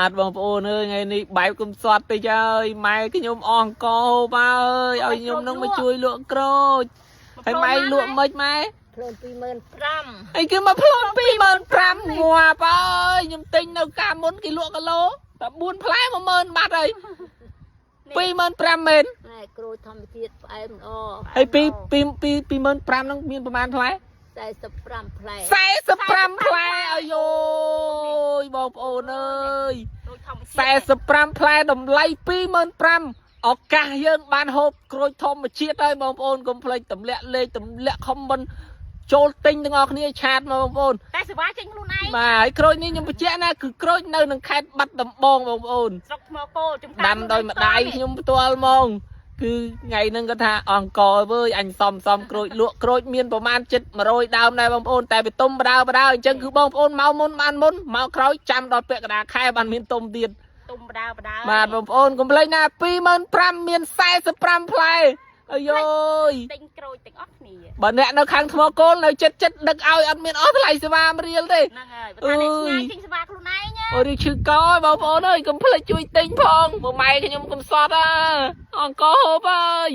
បាទបងប្អូនអើយថ្ងៃនេះបែបកំសត់ទៅហើយម៉ែខ្ញុំអងកោមកអើយឲ្យខ្ញុំនឹងមកជួយលក់ក្រូចហើយម៉ែលក់មិនម៉ែភ្លើន25,000ហើយគឺមកភ្លូន25,000ងាប់អើយខ្ញុំទិញនៅកាមុនគេលក់គីឡូតែ4ផ្លែ10000បាត់ហើយ25,000មែនណែក្រូចធម្មជាតិផ្អែមល្អហើយ25,000ហ្នឹងមានប្រហែលផ្លែ45ផ្លែ45ផ្លែអាយអូយបងប្អូនអើយ45ផ្លែតម្លៃ25,000ឱកាសយើងបានហូបក្រូចធម្មជាតិហើយបងប្អូនកុំភ្លេចទម្លាក់លេខទម្លាក់ខមមិនចូលទិញទាំងអស់គ្នាឆាតមកបងប្អូនតែសេវាចេញខ្លួនឯងបាទហើយក្រូចនេះខ្ញុំបញ្ជាក់ណាគឺក្រូចនៅក្នុងខេត្តបាត់ដំបងបងប្អូនស្រុកថ្មគោលចំការដាំដោយម្ដាយខ្ញុំផ្ទាល់ហ្មងគឺថ្ងៃហ្នឹងគាត់ថាអង្គអើយអញសំក្រូចលក់ក្រូចមានប្រមាណជិត100ដើមដែរបងប្អូនតែវាទុំបដើអញ្ចឹងគឺបងប្អូនមកមុនបានមុនមកក្រោយចាំដល់ពាក់កណ្ដាលខែបានមានទុំទៀតទុំបដើបាទបងប្អូនកុំភ្លេចណា25,000មាន45ផ្លែអាយយទិញក្រូចទាំងអស់គ្នាបើអ្នកនៅខាងថ្មគោលនៅចិត្តដឹកឲ្យអត់មានអស់ថ្លៃសេវារៀលទេហ្នឹងហើយបើថាអ្នកឆ្ងាយទិញសេវាខ្លួនឯងអូរីឈឺកោបងប្អូនអើយកុំភ្លេចជួយទិញផងម៉ែខ្ញុំកំសត់អង្គហូបអើយ